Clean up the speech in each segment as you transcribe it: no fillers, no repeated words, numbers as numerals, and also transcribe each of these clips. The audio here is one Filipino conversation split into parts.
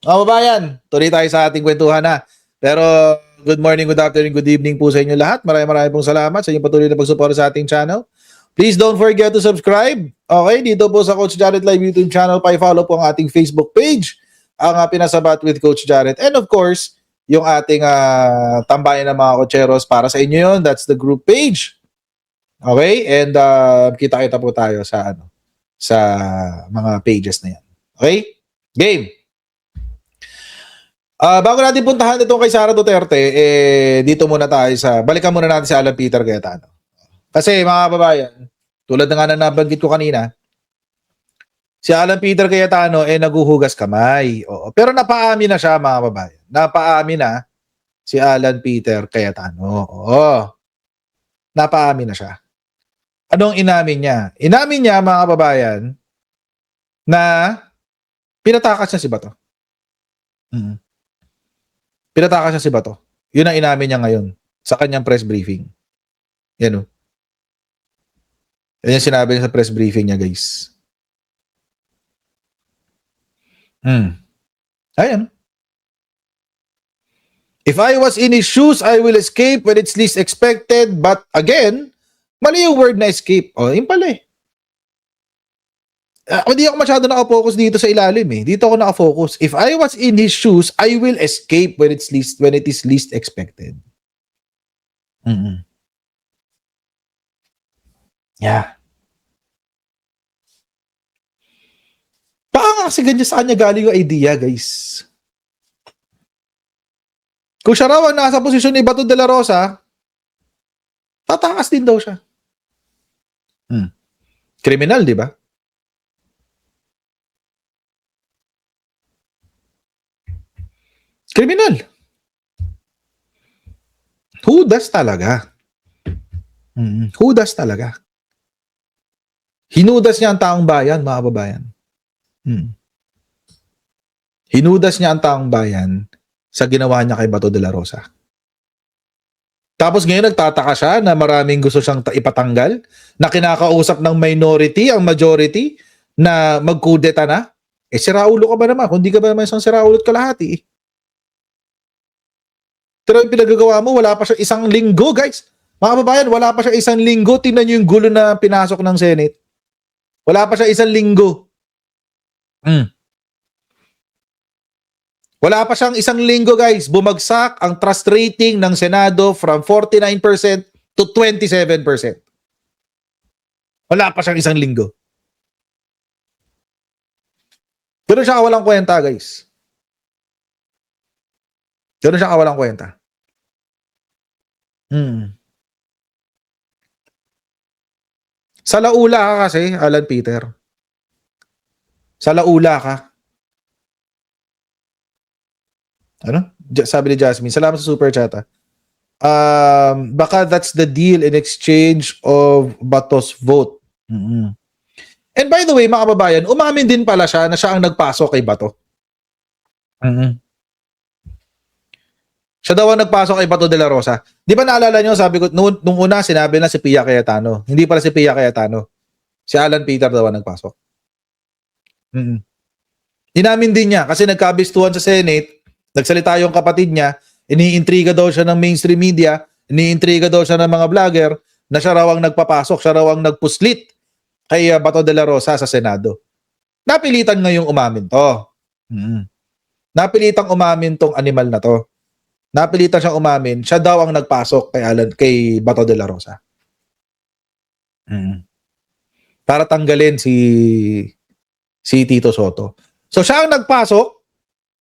Kababayan, tuloy tayo sa ating kwentuhan na. Pero good morning, good afternoon, good evening po sa inyo lahat. Maraming pong salamat sa inyong patuloy na pagsuporta sa ating channel. Please don't forget to subscribe. Okay, dito po sa Coach Jared Live YouTube channel, pa-follow po ang ating Facebook page, ang Pinasabat with Coach Jared. And of course, yung ating tambayan ng mga kocheros para sa inyo yun. That's the group page. Okay? And kita-kita po tayo sa sa mga pages na yan. Okay? Game! Bago natin puntahan itong kay Sara Duterte, dito muna tayo balikan muna natin si Alan Peter Cayetano. Kasi mga kababayan, tulad na nga na nabanggit ko kanina, si Alan Peter Cayetano naguhugas kamay. Oo. Pero napaamin na siya mga kababayan. Napaamin na si Alan Peter Cayetano. Oo. Napaamin na siya. Anong inamin niya? Inamin niya mga kababayan na pinatakas niya si Bato. Pinatakas niya si Bato. Yun ang inamin niya ngayon sa kanyang press briefing. Yan o. Yan yung sinabi niya sa press briefing niya, guys. Ayan. If I was in his shoes, I will escape when it's least expected. But again, mali yung word na escape. O, yun pala eh. Hindi ako masyado nakafocus dito sa ilalim eh. Dito ako nakafocus. If I was in his shoes, I will escape when it is least expected. Yeah. Baka nga kasi ganyan sa kanya galing yung idea, guys. Kung siya raw ang nasa posisyon ni Bato de la Rosa, tatakas din daw siya. Kriminal, di ba? Kriminal. Hudas talaga. Hudas talaga. Hinudas niya ang taong bayan, mga kababayan. Hinudas niya ang taong bayan sa ginawa niya kay Bato de la Rosa. Tapos ngayon nagtataka siya na maraming gusto siyang ipatanggal, na kinakausap ng minority ang majority na magkudeta na. Siraulo ka ba naman? Kung di ka ba naman isang siraulot kalahati eh. Pero yung pinagagawa mo, wala pa siya isang linggo, guys. Mga kababayan, wala pa siya isang linggo. Tingnan niyo yung gulo na pinasok ng Senate. Wala pa siya isang linggo. Wala pa siyang isang linggo, guys. Bumagsak ang trust rating ng Senado from 49% to 27%. Wala pa siyang isang linggo. Pero siya kawalang kwenta, guys. Pero siya kawalang kwenta. Sa laula ka kasi, Alan Peter. Sa laula ka. Ano? Sabi ni Jasmine, salamat sa super chat. Baka that's the deal in exchange of Bato's vote. And by the way, mga kababayan, umamin din pala siya na siya ang nagpasok kay Bato. Siya daw ang nagpasok kay Bato de la Rosa. Di ba naalala nyo, sabi ko, nung una sinabi na si Pia Cayetano. Hindi pala si Pia Cayetano. Si Alan Peter daw ang nagpasok. Inamin din niya kasi nagkabistuhan sa Senate, nagsalita yung kapatid niya, iniintriga daw siya ng mainstream media, iniintriga daw siya ng mga vlogger na siya raw ang nagpapasok, siya raw ang nagpuslit kay Bato de la Rosa sa Senado. Napilitan ngayong umamin to. Napilitang umamin tong animal na to. Napilitan siyang umamin, siya daw ang nagpasok kay Bato de la Rosa. Para tanggalin si Tito Soto. So siya ang nagpasok,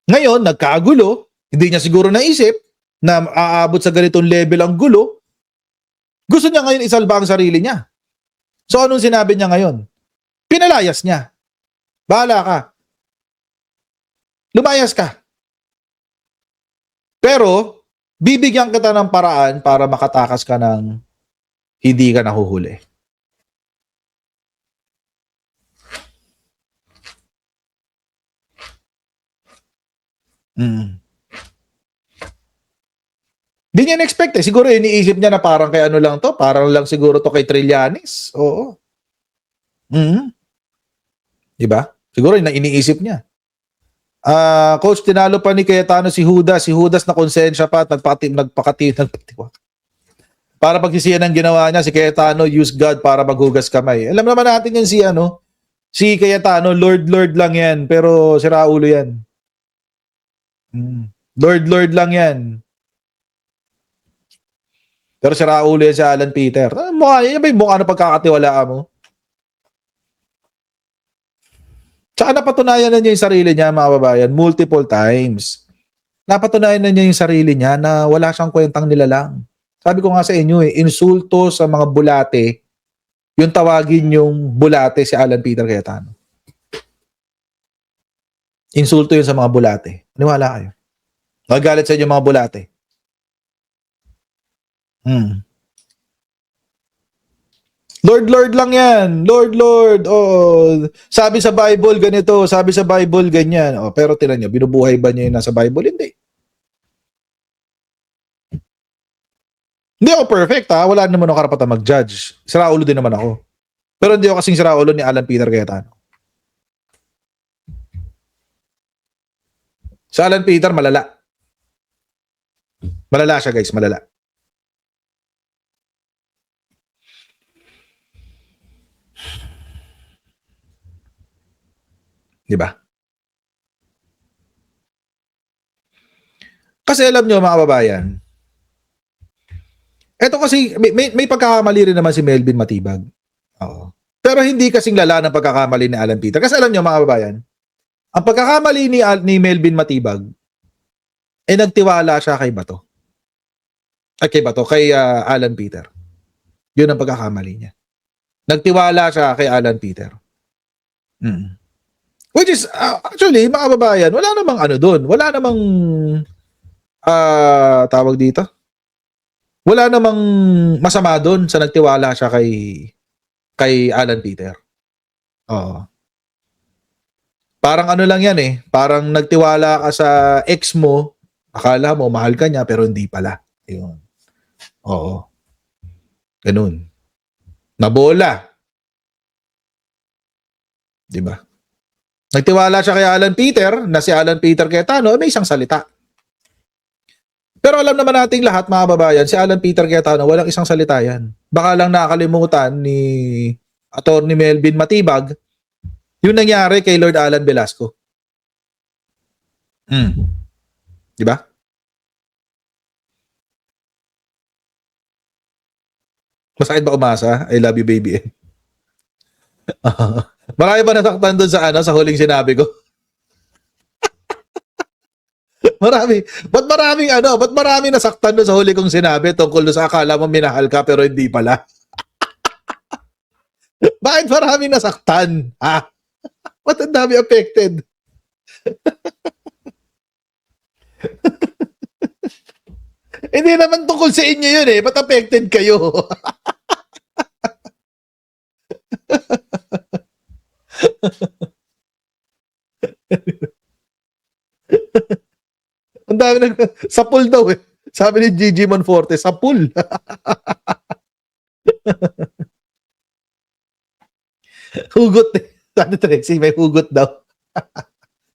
ngayon nagkagulo, hindi niya siguro naisip na aabot sa ganitong level ang gulo. Gusto niya ngayon isalba ang sarili niya. So anong sinabi niya ngayon? Pinalayas niya. Bahala ka. Lumayas ka. Pero, bibigyan kita ng paraan para makatakas ka ng hindi ka nahuhuli. Hindi niya na-expect eh. Siguro iniisip niya na parang kay ano lang to, parang lang siguro to kay Trillanes. Oo. Diba? Siguro iniisip niya. Coach, tinalo pa ni Cayetano si Judas. Si Judas na konsensya pa at nagpakati. Para pagsisiyan ng ginawa niya, si Cayetano use God para maghugas kamay. Alam naman natin yan si Cayetano, Lord lang yan, pero si Raulo yan. Lord lang yan. Pero si Raulo yan si Alan Peter. Yan ba yung mukha na pagkakatiwalaan mo? Tsaka napatunayan na niya yung sarili niya, mga babayan, multiple times. Napatunayan na niya yung sarili niya na wala siyang kwentang nilalang. Sabi ko nga sa inyo insulto sa mga bulate, yung tawagin yung bulate si Alan Peter Cayetano. Insulto yun sa mga bulate. Niwala kayo. Nagagalit sa inyo mga bulate. Lord lang yan. Lord. Oh, sabi sa Bible ganito, sabi sa Bible ganyan. Oh, pero tinan niyo, binubuhay ba niya yung nasa Bible? Hindi. Hindi ako perfect ha. Wala naman ako karapatan mag-judge. Siraulo din naman ako. Pero hindi ako kasing siraulo ni Alan Peter Cayetano. Sa Alan Peter, malala. Malala siya guys, malala. Di ba? Kasi alam nyo mga kababayan, eto kasi may pagkakamali rin naman si Melvin Matibag. Oo. Pero hindi kasing lala ng pagkakamali ni Alan Peter. Kasi alam nyo mga kababayan, ang pagkakamali ni Melvin Matibag ay nagtiwala siya kay Bato. Kay Alan Peter. Yun ang pagkakamali niya. Nagtiwala siya kay Alan Peter. Which is, actually, mga kababayan, wala namang doon. Wala namang, tawag dito. Wala namang masama doon sa nagtiwala siya kay Alan Peter. Oo. Parang lang yan Parang nagtiwala ka sa ex mo, akala mo mahal ka niya pero hindi pala. Yun. Oo. Ganun. Nabola. Diba? Nagtiwala siya kay Alan Peter na si Alan Peter Cayetano may isang salita. Pero alam naman nating lahat mga babayan, si Alan Peter Cayetano walang isang salita yan. Baka lang nakakalimutan ni Attorney Melvin Matibag yung nangyari kay Lord Alan Velasco. Diba? Masakit ba umasa? I love you baby. Marami ba nasaktan doon sa huling sinabi ko? Marami. Ba't maraming nasaktan doon sa huli kong sinabi tungkol doon sa akala mo minahal ka pero hindi pala? Bakit maraming nasaktan? Ba't ang dami affected? Hindi naman tungkol sa inyo yun Ba't affected kayo? Ang dami sa pool daw Sabi ni Gigi Monforte, sa pool. Hugot Sabi Trexie, may hugot daw.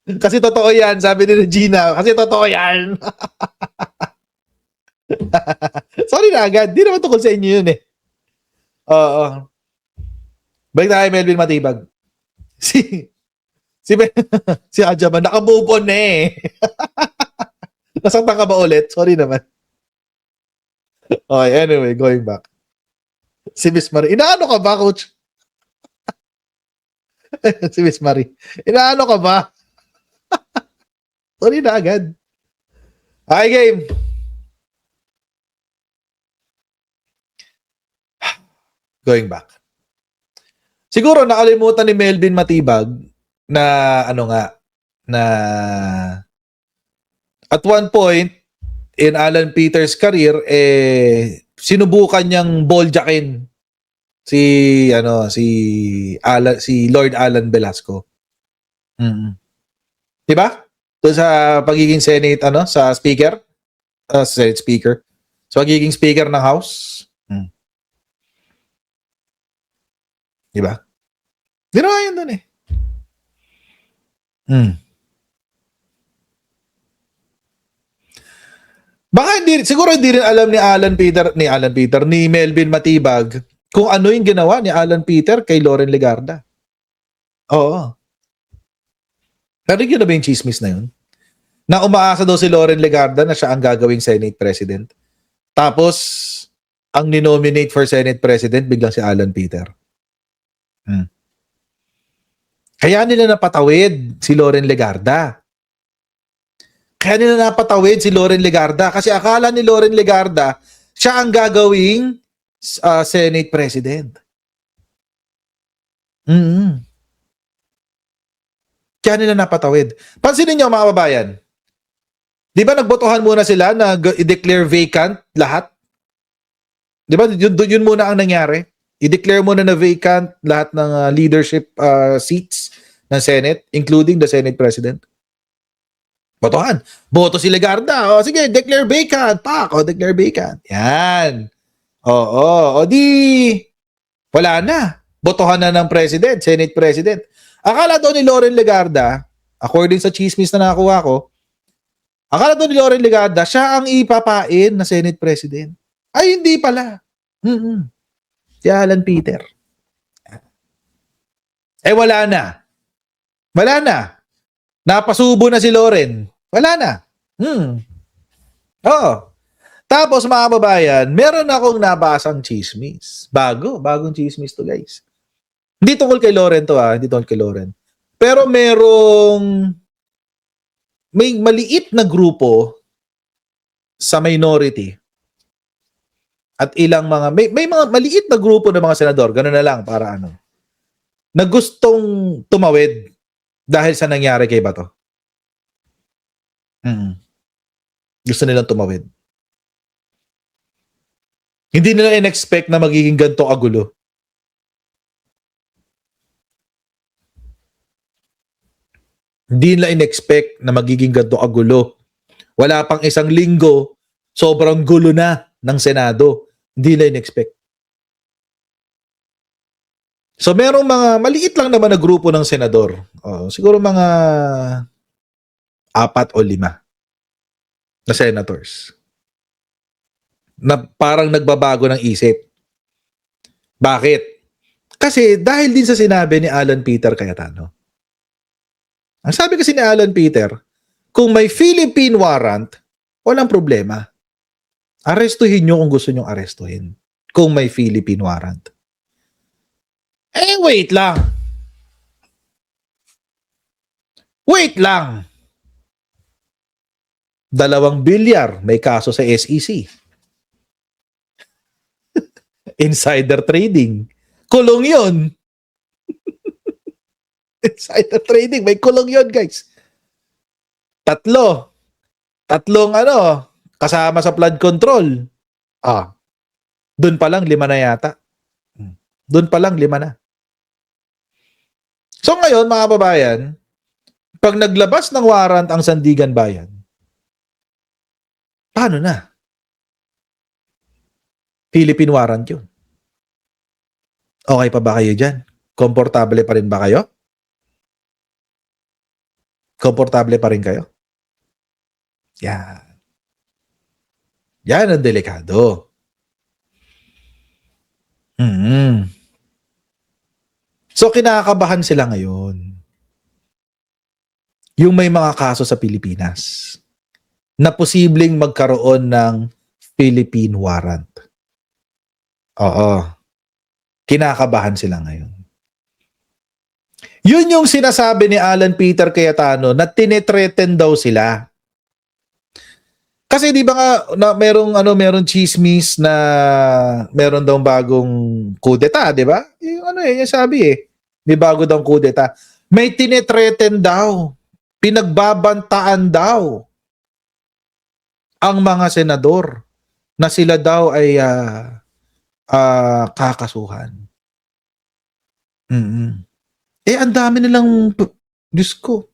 Kasi totoo yan, sabi ni Regina. Kasi totoo yan. Sorry na agad. Di naman tungkol sa inyo yun Oo. Balik tayo Melvin Matibag. Si Ajaman, naka-move on Nasaktan ka ba ulit? Sorry naman. Okay, anyway, going back. Si Miss Marie. Inaano ka ba, coach? Si Miss Marie. Inaano ka ba? Sorry na agad. Okay, game. Going back. Siguro nakalimutan ni Melvin Matibag na na at one point in Alan Peter's career sinubukan niyang balljackin si Lord Alan Velasco. Diba? Doon sa pagiging Senate sa speaker, Senate speaker. So pagiging speaker ng House. Diba? Ginawa yun doon Baka hindi, siguro hindi rin alam ni Melvin Matibag kung ano yung ginawa ni Alan Peter kay Loren Legarda. Oo. Narinig yun na ba yung chismis na yun? Na umaasa daw si Loren Legarda na siya ang gagawing Senate President. Tapos, ang ninominate for Senate President biglang si Alan Peter. Kaya nila napatawid si Loren Legarda. Kasi akala ni Loren Legarda siya ang gagawing Senate President. Kaya nila napatawid. Pansinin niyo mga kababayan, di ba nagbotohan muna sila na i-declare vacant lahat? Di ba yun muna ang nangyari? I-declare muna na vacant lahat ng leadership seats ng Senate, including the Senate President. Botohan. Boto si Legarda. O sige, declare vacant. Declare vacant. Yan. O di, wala na. Botohan na ng President, Senate President. Akala daw ni Loren Legarda, according sa chismis na nakuha ko, akala daw ni Loren Legarda, siya ang ipapain na Senate President. Ay, hindi pala. Si Alan Peter. Wala na. Napasubo na si Loren. Wala na. Tapos mga kababayan, meron akong nabasang chismis. Bagong chismis to, guys. Hindi tungkol kay Loren to, hindi tungkol kay Loren. Pero may maliit na grupo sa minority at ilang may mga maliit na grupo ng mga senador, gano'n na lang para na gustong tumawid dahil sa nangyari kay Bato. Gusto nilang tumawid. Hindi nila in-expect na magiging ganito kagulo. Hindi nila in-expect na magiging ganito kagulo. Wala pang isang linggo, sobrang gulo na ng Senado. Hindi nila in-expect. So merong mga maliit lang naman na grupo ng senador. Siguro mga 4 o 5 na senators na parang nagbabago ng isip. Bakit? Kasi dahil din sa sinabi ni Alan Peter Cayetano. Ang sabi kasi ni Alan Peter, kung may Philippine warrant, walang problema. Arestuhin nyo kung gusto nyong arestuhin. Kung may Philippine warrant. Wait lang. Dalawang bilyar may kaso sa SEC. Insider trading. Kulong yun. Insider trading. May kulong yun, guys. Tatlong kasama sa flood control. Doon pa lang 5 na yata. Doon pa lang 5 na. So ngayon, mga kababayan, pag naglabas ng warrant ang Sandigan Bayan, paano na? Philippine warrant yun. Okay pa ba kayo dyan? Komportable pa rin ba kayo? Komportable pa rin kayo? Yan ang delikado. So kinakabahan sila ngayon. Yung may mga kaso sa Pilipinas na posibleng magkaroon ng Philippine warrant. Kinakabahan sila ngayon. Yun yung sinasabi ni Alan Peter Cayetano na tinetreaten daw sila. Kasi di ba nga merong chismis na meron daw bagong kudeta, di ba? Yung sabi may bago daw kudeta. May tinetreaten daw. Pinagbabantaan daw ang mga senador na sila daw ay kakasuhan. Ang dami nilang, Diyos ko.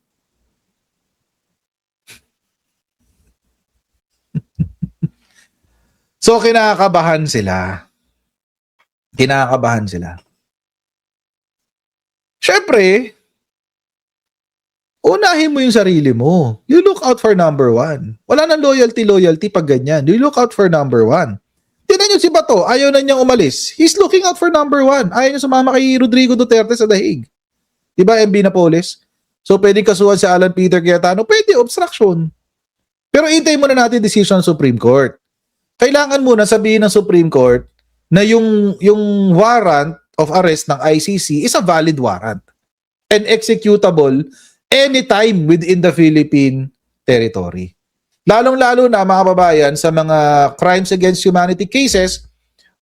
So, kinakabahan sila. Siyempre, unahin mo yung sarili mo. You look out for number one. Wala nang loyalty pag ganyan. You look out for number one. Tignan nyo si Bato, ayaw na niyang umalis. He's looking out for number one. Ayaw niya sumama kay Rodrigo Duterte sa dahig. Diba, MB Napoles? So, pwedeng kasuhan si Alan Peter Cayetano. Pwede, obstruction. Pero hintay muna natin decision ng Supreme Court. Kailangan muna sabihin ng Supreme Court na yung warrant of arrest ng ICC is a valid warrant and executable anytime within the Philippine territory. Lalong-lalo na mga kababayan sa mga crimes against humanity cases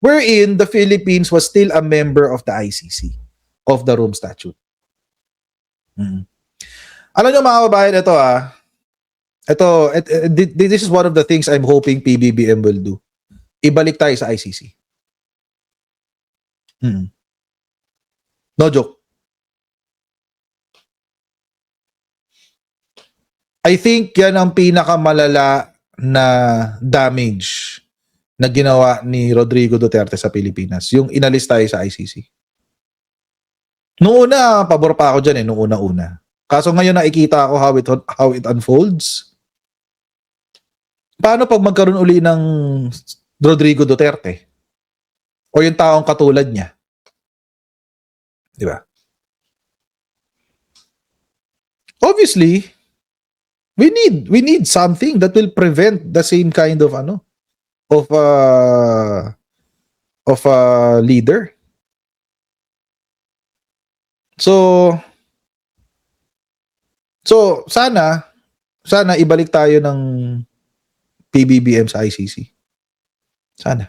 wherein the Philippines was still a member of the ICC, of the Rome Statute. Alam nyo mga kababayan, this is one of the things I'm hoping PBBM will do. Ibalik tayo sa ICC. No joke. I think yan ang pinakamalala na damage na ginawa ni Rodrigo Duterte sa Pilipinas. Yung inalis tayo sa ICC. Noong una, pabor pa ako dyan noong una-una. Kaso ngayon nakikita ako how it unfolds. Paano pag magkaroon uli ng Rodrigo Duterte? O yung taong katulad niya? Di ba? Obviously, we need something that will prevent the same kind of leader. So sana ibalik tayo ng PBBM sa ICC. Sana.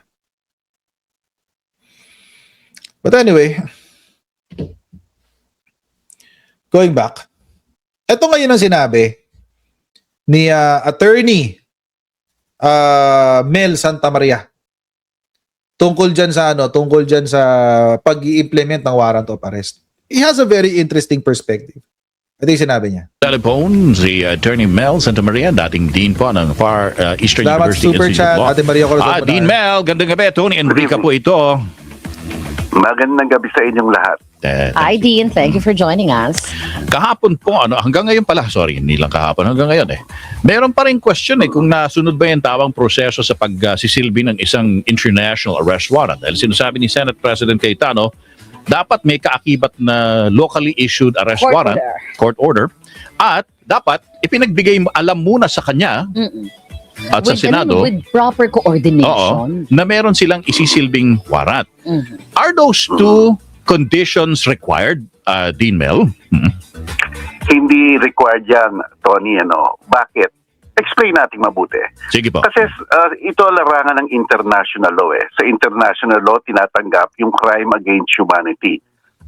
But anyway, going back. Ito ngayon ang sinabi ni attorney Mel Santamaria tungkol diyan sa pag-i-implement ng warrant of arrest. He has a very interesting perspective. Ito yung sinabi niya. Telephone si Attorney Mel Santamaria, dating Dean po ng Far Eastern Salamat University. super chat, Ate Maria Corazon. Dean Mel, gandang gabi. Tony Enrica po ito. Magandang gabi sa inyong lahat. Hi, Dean. Thank you for joining us. Kahapon po, hanggang ngayon pala, sorry, hindi lang kahapon, hanggang ngayon meron pa rin question kung nasunod ba yung tawang proseso sa pagsisilbi ng isang international arrest warrant. Dahil sinasabi ni Senate President Cayetano, dapat may kaakibat na locally issued arrest warrant, court order, at dapat ipinagbigay alam muna sa kanya at sa Senado with proper coordination. na meron silang isisilbing warrant. Are those two conditions required, Dean Mel? Hindi required yan, Tony. Bakit? Explain natin mabuti. Sige po. Kasi ito larangan ng international law. Sa international law, tinatanggap yung crime against humanity.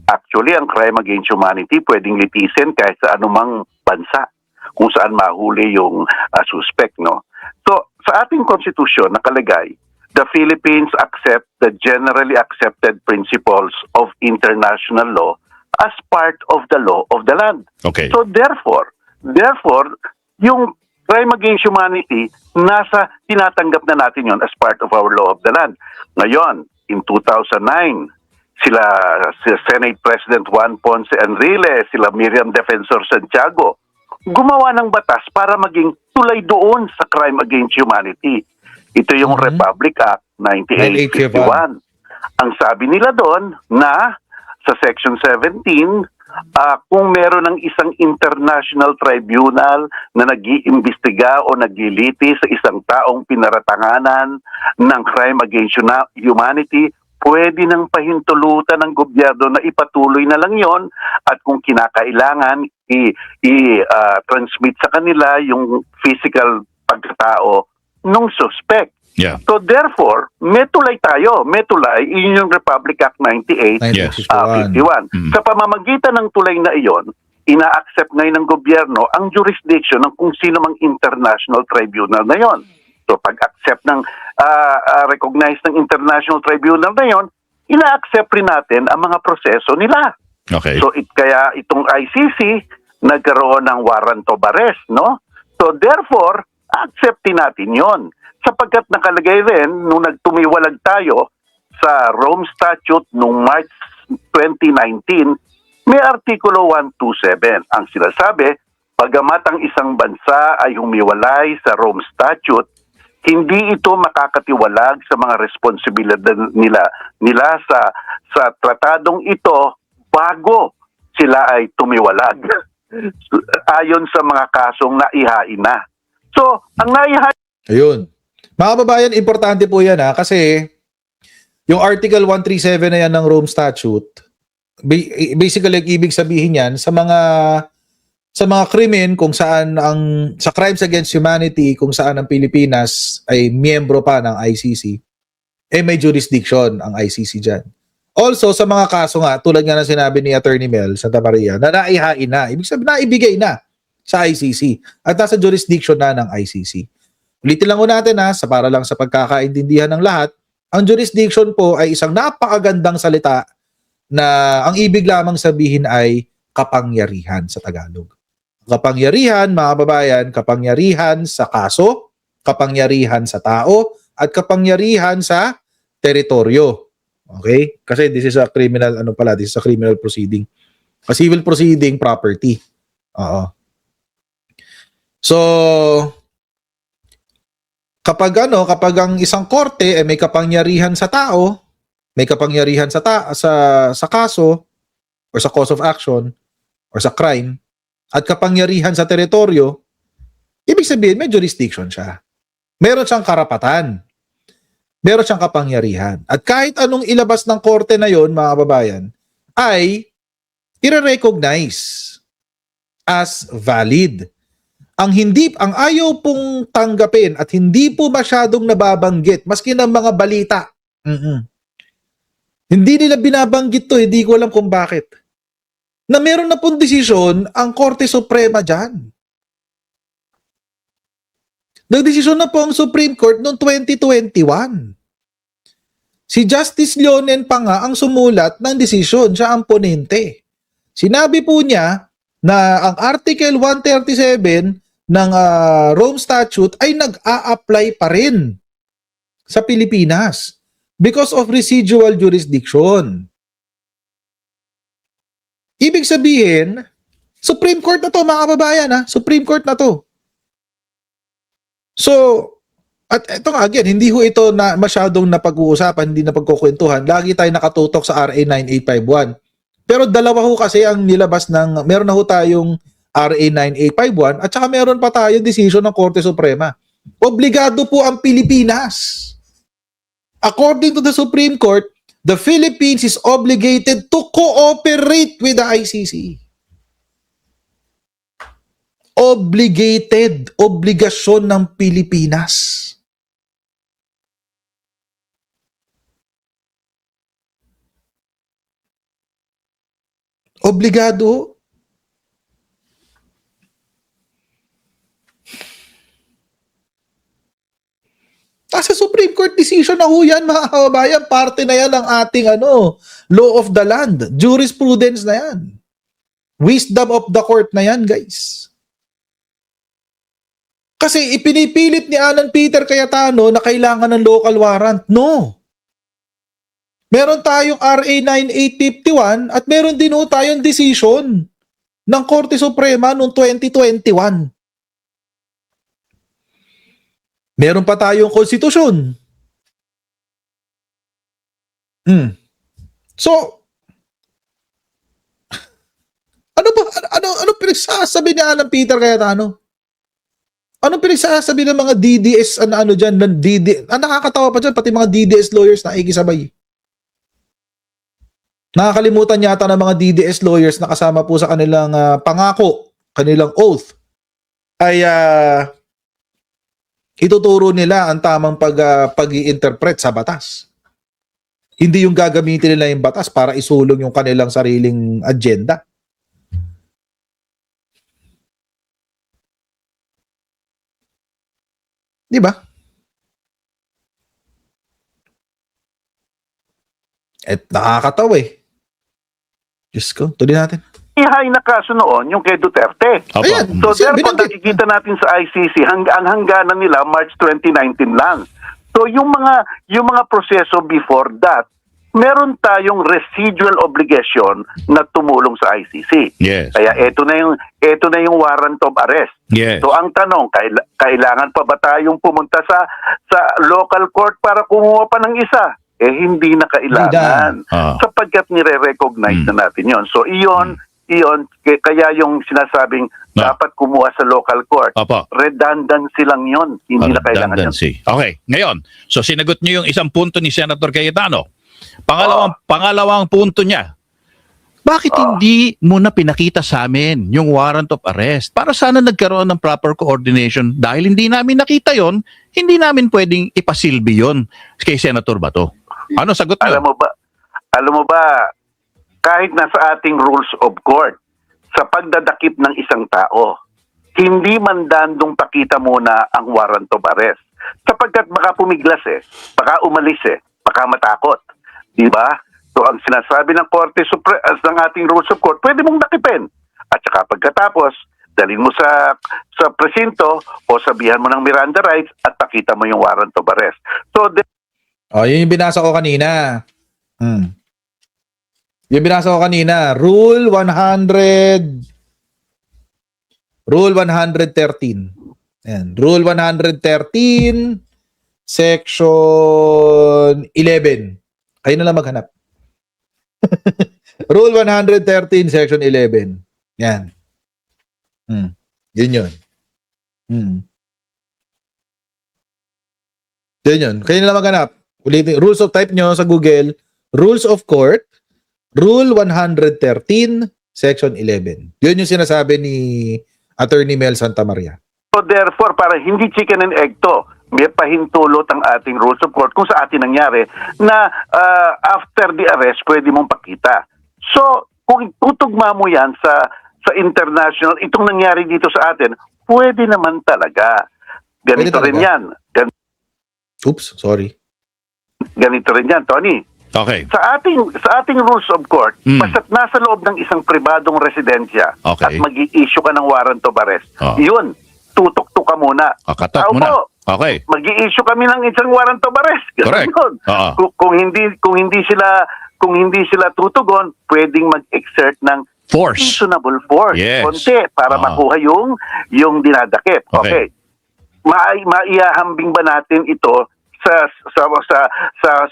Actually, ang crime against humanity pwedeng litisin kahit sa anumang bansa kung saan mahuli yung suspect. No? So, sa ating konstitusyon, nakalagay, the Philippines accept the generally accepted principles of international law as part of the law of the land. Okay. So therefore, yung crime against humanity, tinatanggap na natin yon as part of our law of the land. Ngayon, in 2009, si Senate President Juan Ponce Enrile, sila Miriam Defensor Santiago, gumawa ng batas para maging tulay doon sa crime against humanity. Ito yung Republic Act 9851. Ang sabi nila doon na sa Section 17, kung meron ng isang international tribunal na nag-iimbestiga o nagliliti sa isang taong pinaratanganan ng crime against humanity, pwede nang pahintulutan ng gobyerno na ipatuloy na lang yon at kung kinakailangan, i-transmit sa kanila yung physical pagkatao ng suspect. Yeah. So therefore, may tulay tayo. May tulay, yun yung Republic Act 98, Yes. 51. Sa pamamagitan ng tulay na iyon, ina-accept ngayon ng gobyerno ang jurisdiction ng kung sino mang international tribunal na yon. So pag-accept ng recognize ng international tribunal na yon, ina-accept rin natin ang mga proseso nila. Okay. So kaya itong ICC nagkaroon ng warrant of arrest, no? So therefore, acceptin natin yon. Sapagkat nakalagay rin nung nagtumiwalag tayo sa Rome Statute noong March 2019, may Artikulo 127. Ang sinasabi, Bagamat ang isang bansa ay humiwalay sa Rome Statute, hindi ito makakatiwalag sa mga responsibilidad nila sa tratadong ito bago sila ay tumiwalag ayon sa mga kasong naihain na. So, ang naihain Ayun. Mga kababayan, importante po yan kasi yung Article 137 na yan ng Rome Statute, basically, ibig sabihin yan sa mga krimen kung saan sa crimes against humanity kung saan ang Pilipinas ay miyembro pa ng ICC, may jurisdiction ang ICC dyan. Also, sa mga kaso nga, tulad nga ng sinabi ni Attorney Mel Santa Maria, na naihain na, ibig sabihin naibigay na sa ICC at nasa jurisdiction na ng ICC. Ulitin lang ko natin para lang sa pagkakaintindihan ng lahat, ang jurisdiction po ay isang napakagandang salita na ang ibig lamang sabihin ay kapangyarihan sa Tagalog. Kapangyarihan, mga kababayan, kapangyarihan sa kaso, kapangyarihan sa tao, at kapangyarihan sa teritoryo. Okay? Kasi this is a criminal, this is a criminal proceeding. A civil proceeding, property. Oo. So, kapag ang isang korte ay may kapangyarihan sa tao, may kapangyarihan sa kaso, or sa cause of action, or sa crime, at kapangyarihan sa teritoryo, ibig sabihin may jurisdiction siya. Meron siyang karapatan. Meron siyang kapangyarihan. At kahit anong ilabas ng korte na yon, mga kababayan, ay i-recognize as valid. Ang ayaw pong tanggapin at hindi po masyadong nababanggit, maski ng mga balita. Hindi nila binabanggit to, hindi ko alam kung bakit. Na meron na pong desisyon ang Korte Suprema dyan. Nagdesisyon na po ang Supreme Court noong 2021. Si Justice Leonen pa nga ang sumulat ng desisyon, siya ang ponente. Sinabi po niya na ang Article 137 ng Rome Statute ay nag-a-apply pa rin sa Pilipinas because of residual jurisdiction. Ibig sabihin, Supreme Court na to, mga kababayan, Supreme Court na to. So, at ito nga, again, hindi ho ito na masyadong napag-uusapan, hindi napagkukwentuhan. Lagi tayo nakatutok sa RA 9851. Pero dalawa ho kasi ang nilabas meron na ho tayong RA 9851 at saka meron pa tayong decision ng Korte Suprema. Obligado po ang Pilipinas. According to the Supreme Court, the Philippines is obligated to cooperate with the ICC. Obligated. Obligasyon ng Pilipinas. Obligado. Sa Supreme Court decision na ho yan, mga kababayan, parte na yan ng ating law of the land. Jurisprudence na yan. Wisdom of the court na yan, guys. Kasi ipinipilit ni Alan Peter Cayetano na kailangan ng local warrant. No. Meron tayong RA 9851 at meron din ho tayong decision ng Korte Suprema noong 2021. Meron pa tayong konstitusyon. So, ano pinagsasabi ni Alan Peter Cayetano? Anong pinagsasabi ng mga DDS dyan, nakakatawa pa dyan, pati mga DDS lawyers na ikisabay. Nakakalimutan yata ng mga DDS lawyers na kasama po sa kanilang pangako, kanilang oath, ay ituturo nila ang tamang pag-i-interpret sa batas. Hindi yung gagamitin nila yung batas para isulong yung kanilang sariling agenda. Di ba? At nakakatawa Diyos ko, tuloy natin. ihain na kaso noon yung kay Duterte. Opo. Ayan. So Kasi therefore, binanggit. nakikita natin sa ICC, ang hangganan nila March 2019 lang. So yung mga proseso before that, meron tayong residual obligation na tumulong sa ICC. Yes. Kaya ito na yung warrant of arrest. Yes. So ang tanong, kailangan pa ba tayong pumunta sa local court para kumuha pa ng isa? Hindi na kailangan. Sapagkat nire-recognize na natin yon. So iyon, kaya yung sinasabing dapat kumuha sa local court. Opo. Redundancy lang yon. Hindi na kailangan yan. Redundancy. Okay, ngayon, so sinagot niyo yung isang punto ni Senator Cayetano. Pangalawang punto niya, bakit hindi mo na pinakita sa amin yung warrant of arrest? Para sana nagkaroon ng proper coordination. Dahil hindi namin nakita yon, hindi namin pwedeng ipasilbi yon kay Senator Bato. Ano sagot niyo? Alam mo ba, kahit nasa ating rules of court, sa pagdadakip ng isang tao, hindi man dandong pakita muna ang warrant of arrest. Sapagkat baka pumiglas baka umalis baka matakot. Diba? So ang sinasabi ng Korte ng ating rules of court, pwede mong dakipin. At saka pagkatapos, dalhin mo sa presinto o sabihan mo ng Miranda rights at pakita mo yung warrant of arrest. So, yun yung binasa ko kanina. Yung binasa ko kanina, Rule 113. Ayan, Rule 113, Section 11. Kayo na lang maghanap. Rule 113, Section 11. Yan. Yun. Yun. Kayo na lang maghanap. Ulitin, rules of type nyo sa Google, Rules of Court, Rule 113, Section 11. Yun yung sinasabi ni Attorney Mel Santamaria. So therefore, para hindi chicken and egg to, may pahintulot ang ating rules of court kung sa atin nangyari na after the arrest, pwede mong pakita. So, kung tutugma mo yan sa international, itong nangyari dito sa atin, pwede naman talaga. Ganito Pwede rin talaga. yan. Oops, sorry. Ganito rin yan, Tony. Okay. Sa ating rules of court, basta't nasa loob ng isang pribadong residensya at mag-i-issue ka ng warrant of arrest, yun, tutok-tuk ka muna. Kakat muna. Okay. Mag-i-issue kami ng isang warrant of arrest. Correct. Yun. Kung hindi sila tutugon, pwedeng mag-exert ng Force. reasonable force. Yes. Konti para makuha yung dinadakip. Okay. Maihahambing ba natin ito sa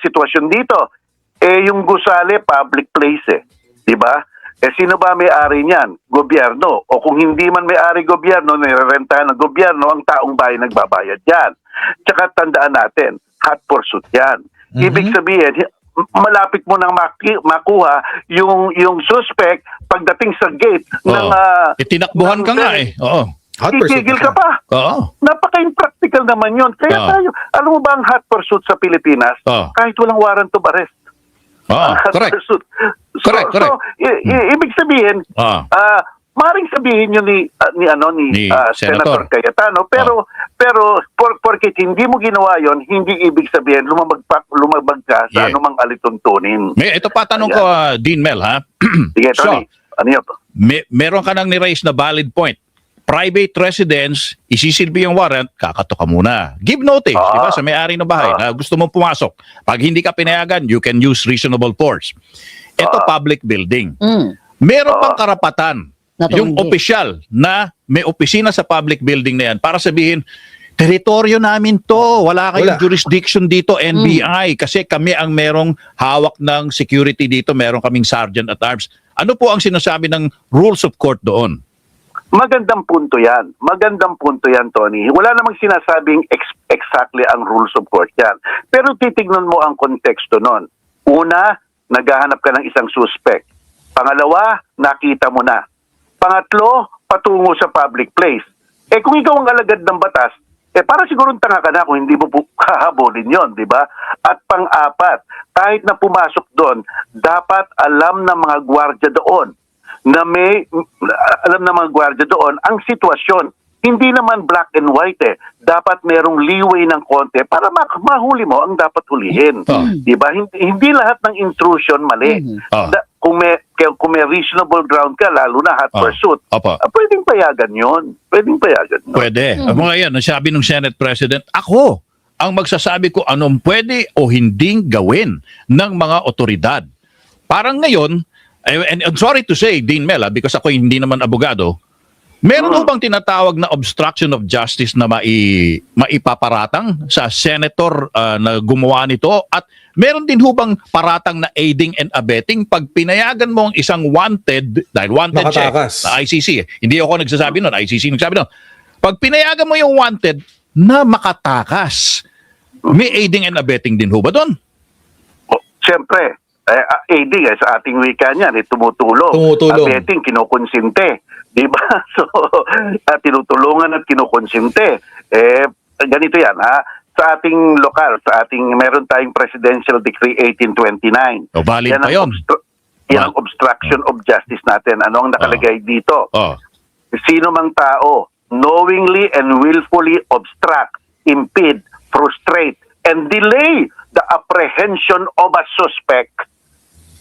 sitwasyon dito? Yung gusali, public place 'di ba? Sino ba may-ari niyan? Gobyerno. O kung hindi man may-ari gobyerno, nirerentahan ng gobyerno, ang taong bayan nagbabayad yan. Tsaka tandaan natin, hot pursuit yan. Ibig sabihin, malapit mo nang makuha yung suspect pagdating sa gate ng... Itinakbuhan ka nga Oo. Hot pursuit. Titigil ka pa. Oo. Napaka-impractical naman yun. Kaya tayo, alam mo ba ang hot pursuit sa Pilipinas? Kahit walang warrant of arrest. Correct. Correct. So, ibig sabihin, maring sabihin yun ni Senator Cayetano, pero porket hindi mo ginawa yon, hindi ibig sabihin lumabag ka sa anumang alituntunin. Ito pa tanong ko, Dean Mel, ha? Sige, Tony. Ano yun? Meron ka nang ni-raise na valid point. Private residence, isisilbi yung warrant, kakato ka muna. Give notice, di ba, sa may-ari ng bahay na gusto mong pumasok. Pag hindi ka pinayagan, you can use reasonable force. Ito, public building. Meron bang karapatan yung opisyal na may opisina sa public building na yan para sabihin, teritoryo namin to, wala kayong jurisdiction dito, NBI, kasi kami ang merong hawak ng security dito, meron kaming sergeant at arms. Ano po ang sinasabi ng rules of court doon? Magandang punto yan. Tony. Wala namang sinasabing exactly ang rules of court yan. Pero titignan mo ang konteksto nun. Una, naghahanap ka ng isang suspect. Pangalawa, nakita mo na. Pangatlo, patungo sa public place. Kung ikaw ang alagad ng batas, para siguro tanga ka na kung hindi mo hahabulin yon, di ba? At pang-apat, kahit na pumasok doon, dapat alam ng mga gwardiya doon ang sitwasyon. Hindi naman black and white Dapat merong leeway ng konti para mahuli mo ang dapat hulihin. Diba? Hindi lahat ng intrusion mali. Kung may reasonable ground ka, lalo na hot pursuit, pwedeng payagan yun. Pwede. Mga yan, nasabi ng Senate President, ako ang magsasabi ko anong pwede o hinding gawin ng mga otoridad. Parang ngayon, and sorry to say, Dean Mela, because ako hindi naman abogado, meron ho bang tinatawag na obstruction of justice na maipaparatang sa senator na gumawa nito? At meron din ho bang paratang na aiding and abetting pag pinayagan mo ang isang wanted, dahil wanted siya Nakatakas. na ICC. Hindi ako nagsasabi nun, ICC nagsasabi nun. Pag pinayagan mo yung wanted na makatakas, may aiding and abetting din ho ba doon? Siyempre, aiding sa ating wika niyan, tumutulong. Tumutulong. Abetting, kinukonsinte. Di ba? So, tinutulungan at kinukonsinte. Ganito yan, ha? Sa ating lokal, meron tayong Presidential Decree 1829. O, valid pa yun. Yan ang obstruction of justice natin. Ano ang nakalagay dito? Sino mang tao knowingly and willfully obstruct, impede, frustrate, and delay the apprehension of a suspect,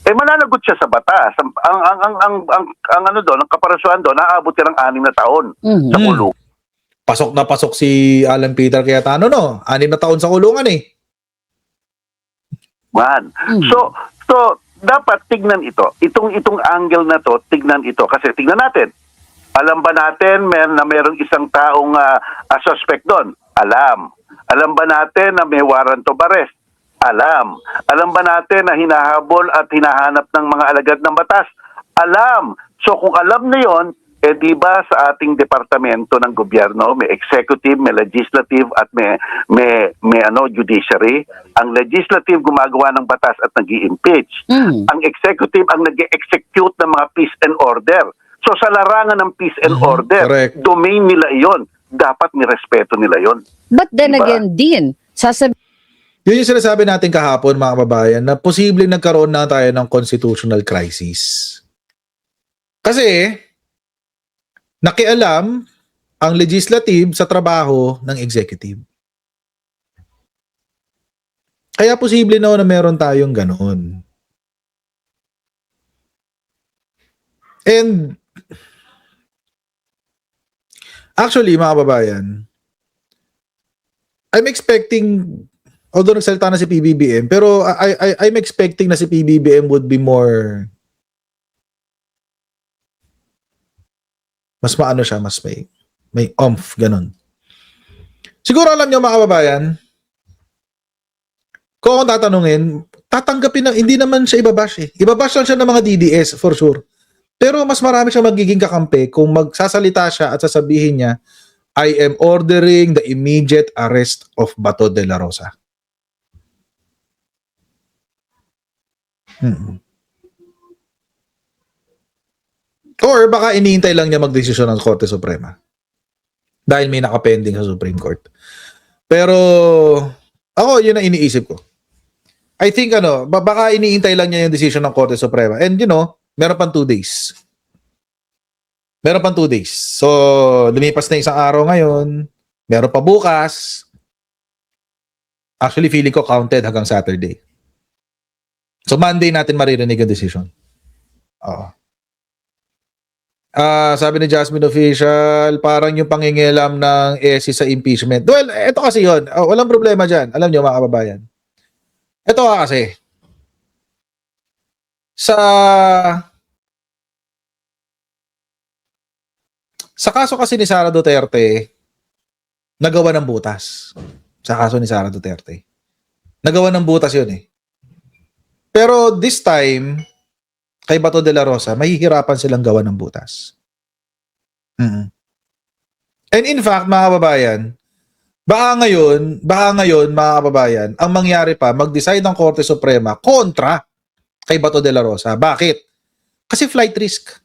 mananagot siya sa batas. Ang ano doon, ang kaparasuhan doon, naaabot yan ng 6 na taon sa kulong. Pasok na pasok si Alan Peter Cayetano, no? 6 na taon sa kulungan eh. Man. So dapat tignan ito. Itong angle na to, tignan ito. Kasi tignan natin. Alam ba natin merong isang taong suspect doon? Alam. Alam ba natin na may warrant of arrest? Alam. Alam ba natin na hinahabol at hinahanap ng mga alagad ng batas? Alam. So kung alam na yon, di ba sa ating departamento ng gobyerno, may executive, may legislative at may judiciary. Ang legislative gumagawa ng batas at nag-i-impeach. Ang executive ang nag-execute ng mga peace and order. So sa larangan ng peace and order, correct. domain nila iyon. Dapat nirespeto nila yon. But then Diba? again, Dean, Yun yung sinasabi natin kahapon, mga kababayan, na posibleng nagkaroon na tayo ng constitutional crisis. Kasi, nakialam ang legislative sa trabaho ng executive. Kaya posible na meron tayong ganon. And, actually, mga kababayan, I'm expecting, although nagsalita na si PBBM, pero I'm expecting na si PBBM would be more, mas maano siya, mas may oomph, ganun. Siguro alam niyo, mga kababayan, kung akong tatanungin, tatanggapin na, hindi naman siya ibabash eh. Ibabash lang siya ng mga DDS, for sure. Pero mas marami siya magiging kakampi kung magsasalita siya at sasabihin niya, I am ordering the immediate arrest of Bato de la Rosa. Or baka iniintay lang niya magdesisyon ng Korte Suprema. Dahil may nakapending sa Supreme Court. Pero, ako, yun ang iniisip ko. I think, baka iniintay lang niya yung decision ng Korte Suprema. And, meron pang 2 days. Meron pang 2 days. So, lumipas na isang araw ngayon. Meron pa bukas. Actually, feeling ko counted hanggang Saturday. So, Monday natin maririnig yung decision. Oo. Sabi ni Jasmine Official, parang yung pangingialam ng ESI sa impeachment. Well, eto kasi yun. Walang problema dyan. Alam nyo, mga kababayan. Eto kasi. Sa kaso kasi ni Sara Duterte, nagawa ng butas. Sa kaso ni Sara Duterte. Nagawa ng butas yun eh. Pero this time, kay Bato de la Rosa, mahihirapan silang gawa ng butas. And in fact, mga kababayan, baka ngayon, mga kababayan, ang mangyari pa, mag-decide ang Korte Suprema kontra kay Bato de la Rosa. Bakit? Kasi flight risk.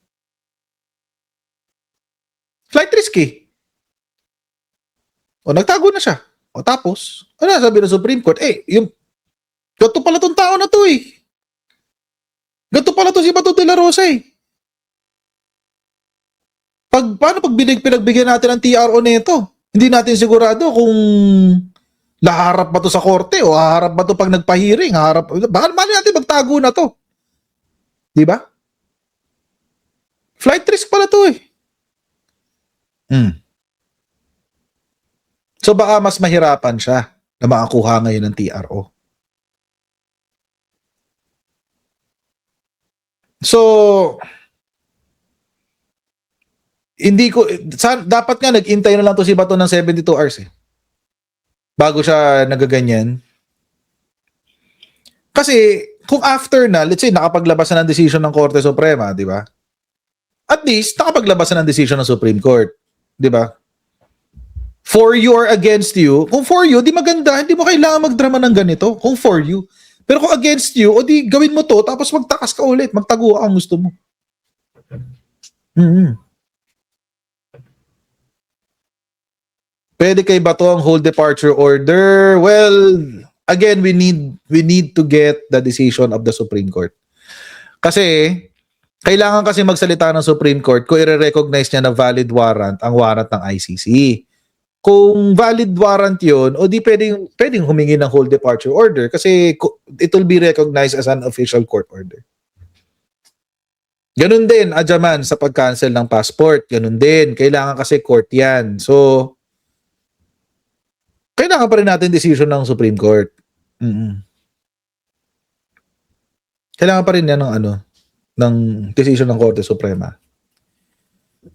Flight risk eh. O, nagtago na siya. O, tapos, ano sabi ng Supreme Court? Gato pala tong tao na to eh. Gato pala to si Bato de la Rosa eh. Paano pag pinagbigyan natin ng TRO nito? Hindi natin sigurado kung laharap ba to sa korte o haharap ba to pag nagpa-hearing, baka mali natin magtago na to. Di ba? Flight risk pala to eh. So baka mas mahirapan siya na makakuha ngayon ng TRO. So, dapat nga nag-intay na lang to si Bato ng 72 hours bago siya nagaganyan. Kasi, kung after na, let's say, nakapaglabas na ng decision ng Korte Suprema, di ba? At least, nakapaglabas na ng decision ng Supreme Court. Di ba? For you or against you, kung for you, di maganda, hindi mo kailangan magdrama ng ganito. Kung for you. Pero kung against you, o di gawin mo to, tapos magtakas ka ulit, magtago ka kung gusto mo. Pwede kay Bato ang whole departure order. Well, again, we need to get the decision of the Supreme Court. Kasi, kailangan kasi magsalita ng Supreme Court kung i-recognize niya na valid warrant ang warrant ng ICC. Kung valid warrant yun, o di pwedeng humingi ng whole departure order kasi it will be recognized as an official court order. Ganun din, adyaman, sa pag-cancel ng passport. Ganun din. Kailangan kasi court yan. So, kailangan pa rin natin decision ng Supreme Court. Kailangan pa rin yan ng decision ng Korte Suprema.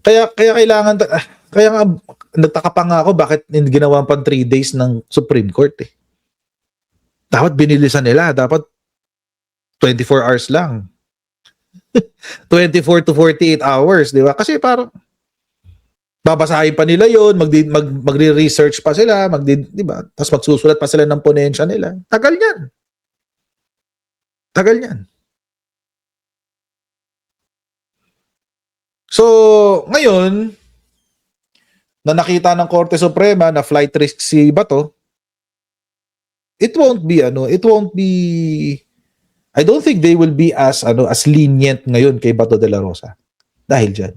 Kaya kailangan, kaya nga, nagtaka pa nga ako bakit ginawa pang 3 days ng Supreme Court Dapat binilisan nila. Dapat 24 hours lang. 24 to 48 hours, di ba? Kasi parang babasahin pa nila yon, magre-research pa sila, di ba? Tapos magsusulat pa sila ng ponensya nila. Tagal niyan. Tagal niyan. So, ngayon, na nakita ng Korte Suprema na flight risk si Bato, it won't be, I don't think they will be as lenient ngayon kay Bato de la Rosa. Dahil dyan.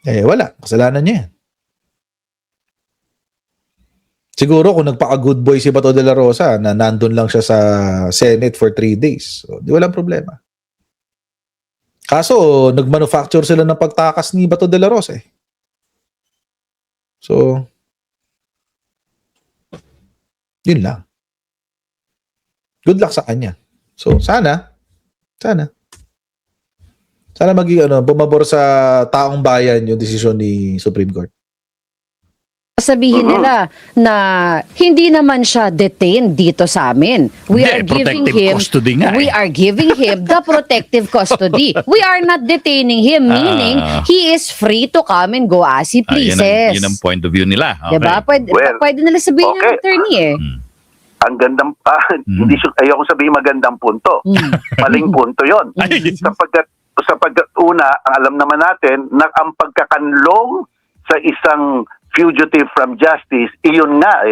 Wala. Kasalanan niya yan. Siguro kung nagpaka-good boy si Bato de la Rosa na nandun lang siya sa Senate for 3 days, so, di walang problema. Kaso, nagmanufacture sila ng pagtakas ni Bato de la Rosa So, yun lang. Good luck sa kanya. So, sana maging bumabor sa taong bayan yung desisyon ni Supreme Court. Sabihin nila na hindi naman siya detained dito sa amin. We are giving him the protective custody. We are not detaining him, meaning he is free to come and go as he pleases. Yun ang point of view nila. Okay. Diba? Pwede nila sabihin ng attorney Ang gandang, ayoko sabihin magandang punto. Maling punto yon. Sapagkat una, alam naman natin na ang pagkakanlong sa isang fugitive from justice, iyon nga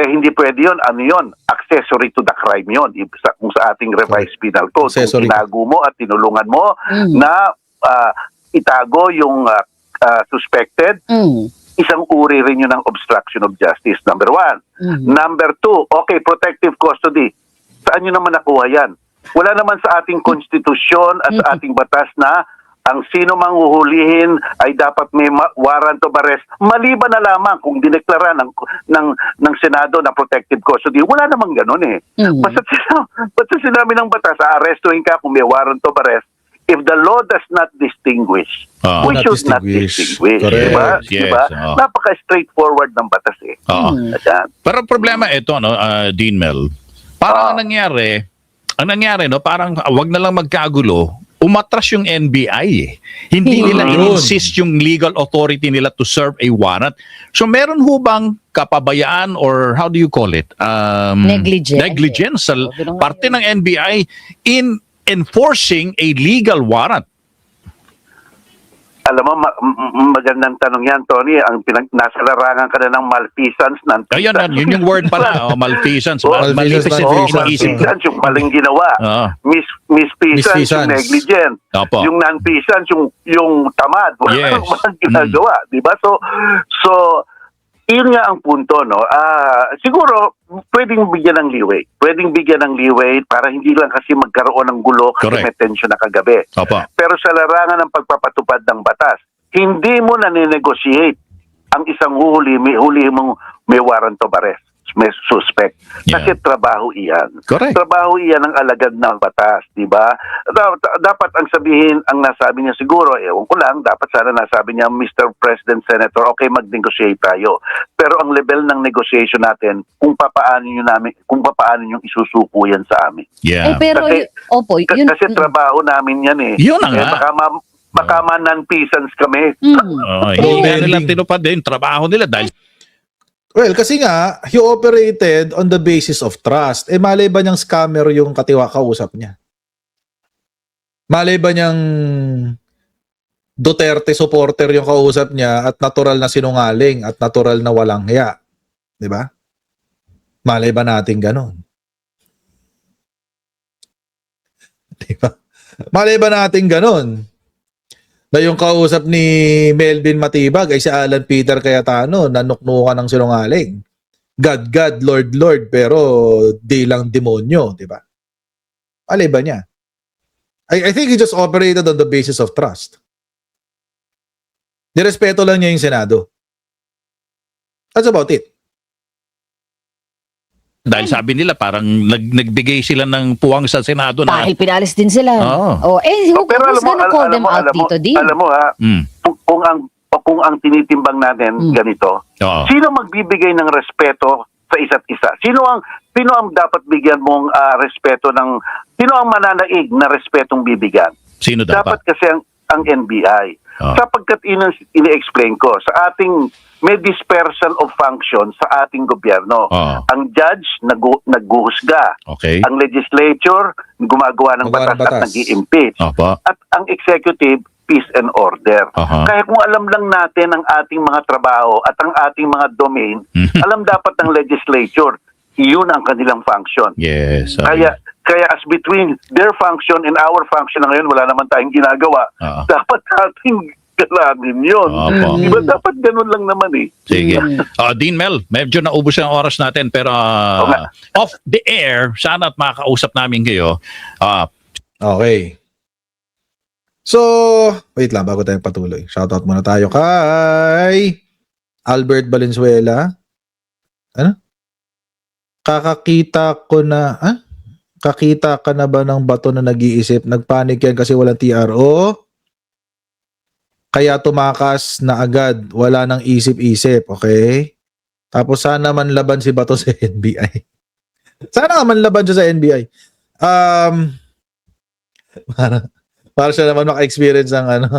hindi pwede yun. Ano yun? Accessory to the crime yun. Kung sa ating revised penal code, kung tinago mo at tinulungan mo na itago yung suspected, isang uri rin yun ng obstruction of justice, number 1. Number 2, okay, protective custody. Saan nyo naman nakuha yan? Wala naman sa ating konstitusyon at sa ating batas na ang sino mang uhulihin ay dapat may warrant of arrest, maliban na lamang kung dineklara ng Senado na protective custody. Wala namang ganun Basta sinabi ng batas, arestuhin ka kung may warrant of arrest. If the law does not distinguish, we should not distinguish. Correct. Diba? Napaka-straightforward ng batas Pero problema ito, Dean Mel, parang ang nangyari, parang wag na lang magkagulo, umatras yung NBI Hindi nila in-insist yung legal authority nila to serve a warrant. So meron ho bang kapabayaan or how do you call it? Negligence sa parte ng NBI in enforcing a legal warrant. Alam mo, magandang tanong yan, Tony. Nasa larangan ka na ng malfeasance. Ayun, yun yung word pala, malfeasance. Malfeasance, yung maling ginawa. Misfeasance, yung negligent. Yung non-feasance, yung tamad. Yes. Walang ginagawa. Diba? So, yun nga ang punto, no? Siguro, pwedeng bigyan ng leeway. Para hindi lang kasi magkaroon ng gulo kasi may tension na kagabi. Pero sa larangan ng pagpapatupad ng batas, hindi mo na ninegotiate ang isang huli mong may warrant of arrest, may suspect. Yeah. Kasi trabaho iyan. Correct. Trabaho iyan ng alagad ng batas, di ba? Dapat ang sabihin, ang nasabi niya siguro, ewan ko lang, dapat sana nasabi niya, Mr. President, Senator, okay, mag-negotiate tayo. Pero ang level ng negotiation natin, kung papaano nyo isusuko yan sa amin. Yeah. pero Kasi- opo, yun. Kasi trabaho namin yan eh. Yun na nga. Baka non-peasants kami. Hindi na nila tinupad din trabaho nila dahil Well, kasi nga, he operated on the basis of trust. Malay ba niyang scammer yung kausap niya? Malay ba niyang Duterte supporter yung kausap niya at natural na sinungaling at natural na walang hiya? Di ba? Malay ba natin ganon? Di ba? Malay ba natin ganon? Na yung kausap ni Melvin Matibag ay si Alan Peter Cayetano na nuknukan ng sinungaling. God, God, Lord, Lord, pero di lang demonyo, di ba? Malay ba niya? I think he just operated on the basis of trust. Nirespeto lang niya yung Senado. That's about it. dahil sabi nila parang nagbigay sila ng puwang sa Senado na Dahil pinalis din sila. Oo. Who's gonna call them out dito, Dean? Alam mo ha, kung ang tinitimbang natin ganito, Oo. sino magbibigay ng respeto sa isa't isa? Sino ang dapat bigyan mong respeto sino ang mananaig na respetong bibigyan? Sino dapat? Dapat kasi ang NBI. Oh. Sapagkat ini-explain ko, sa ating may dispersal of function sa ating gobyerno. Oh. Ang judge naghuhusga. Okay. Ang legislature gumagawa ng batas at nag-i-impeach. Opo. At ang executive, peace and order. Aha. Kaya kung alam lang natin ang ating mga trabaho at ang ating mga domain, alam dapat ng legislature, iyon ang kanilang function. Yes. Kaya as between their function and our function na ngayon, wala naman tayong ginagawa. Dapat nating galanin yun. Opo. Diba dapat ganun lang naman eh. Sige. Dean Mel, medyo naubos ang oras natin pero off the air, sana at makakausap namin kayo. Okay. So, wait lang bago tayo patuloy. Shoutout muna tayo kay Albert Valenzuela. Ano? Kakita ka na ba ng bato na nag-iisip? Nagpanik yan kasi walang TRO. Kaya tumakas na agad. Wala nang isip-isip. Okay? Tapos sana man laban si Bato sa NBI. Sana man laban siya sa NBI. Para siya naman maka-experience ng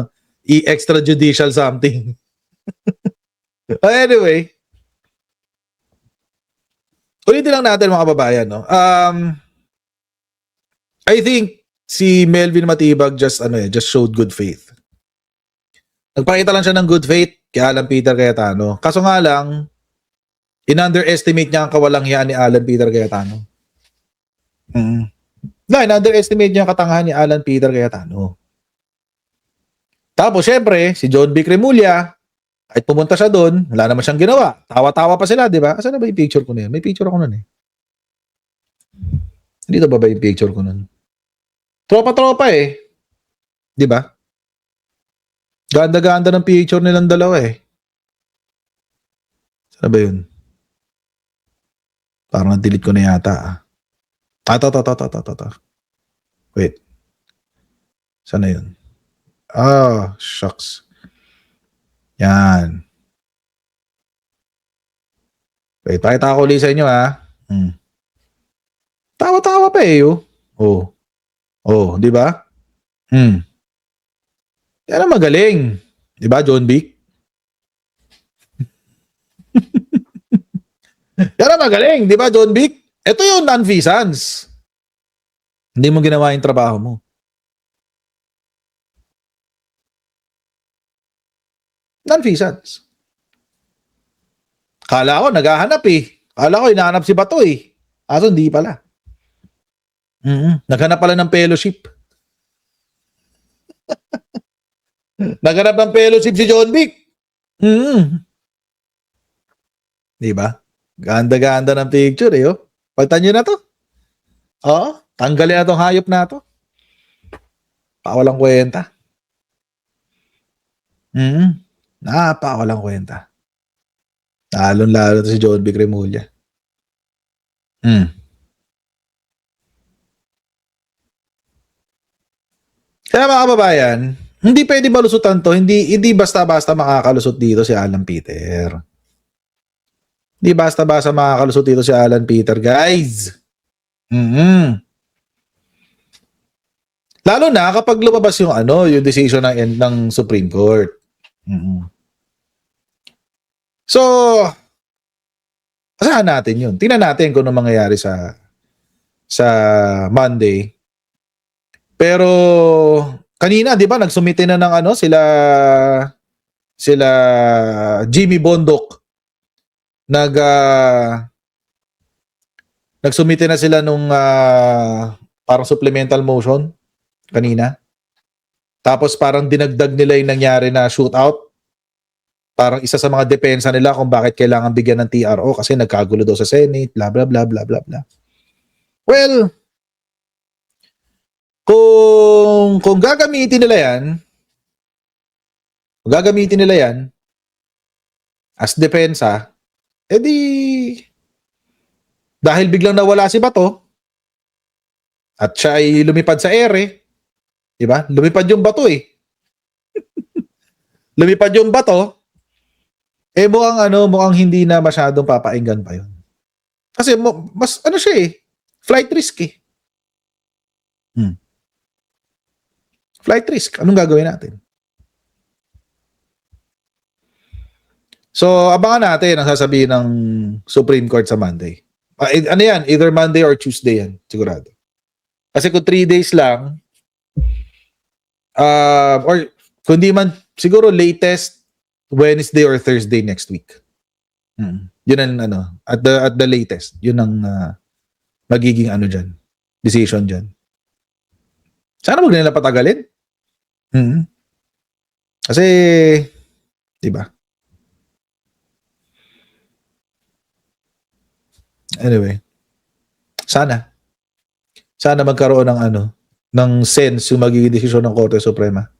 extrajudicial something. Anyway. Ulitin lang natin mga kababayan, no? I think si Melvin Matibag just showed good faith. Nagpakita lang siya ng good faith kay Alan Peter Cayetano. Kaso nga lang, in-underestimate niya ang kawalanghyan ni Alan Peter Cayetano. In-underestimate niya ang katangahan ni Alan Peter Cayetano. Tapos, syempre, si John Vic Remulla, kahit pumunta siya doon, wala naman siyang ginawa. Tawa-tawa pa sila, di ba? Asan na ba yung picture ko na yun? May picture ako nun eh. Dito ba yung picture ko nun? Tropa-tropa eh. Di ba? Ganda-ganda ng picture nilang dalawa eh. Saan ba yun? Parang na-delete ko na yata. Ito. Wait. Saan na yun? Shucks. Yan. Wait, pakita ko ulit sa inyo ha. Tawa-tawa pa eh oh. Di ba? Yan ang magaling. Di ba, John Vic? Yan ang magaling. Di ba, John Vic? Ito yung nonfeasance. Hindi mo ginawa yung trabaho mo. Nonfeasance. Kala ko, naghahanap eh. Kala ko, hinahanap si Bato eh. Aso, hindi pala. Naghanap pala ng fellowship. Naghanap ng fellowship si John Vic. Di ba? Ganda-ganda ng picture eh. Oh. Pagtan nyo na to. Oo. Tanggalin na tong hayop na to. Pawalang kwenta. Napakawalang kwenta. Lalong-lalo to si John B. Cremulya. Kaya mga kababayan, hindi pwede malusutan to. Hindi basta-basta makakalusot dito si Alan Peter. Hindi basta-basta makakalusot dito si Alan Peter, guys. Lalo na kapag lumabas yung yung decision ng Supreme Court. So, asahan natin yun. Tingnan natin kung ano mangyayari sa Monday. Pero kanina, 'di ba, nagsumite na ng sila Jimmy Bondok. Nagsumite na sila nung parang supplemental motion kanina. Tapos parang dinagdag nila yung nangyari na shootout. Parang isa sa mga depensa nila kung bakit kailangan bigyan ng TRO kasi nagkagulo daw sa Senate, blah blah blah blah blah blah. Well, kung gagamitin nila yan as depensa, edi dahil biglang nawala si Bato at siya ay lumipad sa ere, di ba? Lumipad yung bato lumipad yung bato, mukhang hindi na masyadong papainggan pa yun. Kasi mas siya flight risk Flight risk. Anong gagawin natin? So, abangan natin ang sasabihin ng Supreme Court sa Monday. Ano yan? Either Monday or Tuesday yan. Sigurado. Kasi kung 3 days lang, or kung di man, siguro latest Wednesday or Thursday next week. Yun ang at the latest. Yun ang magiging decision dyan. Sana wag nila patagalin. Kasi, di ba? Anyway, sana magkaroon ng sense yung magiging desisyon ng Korte Suprema.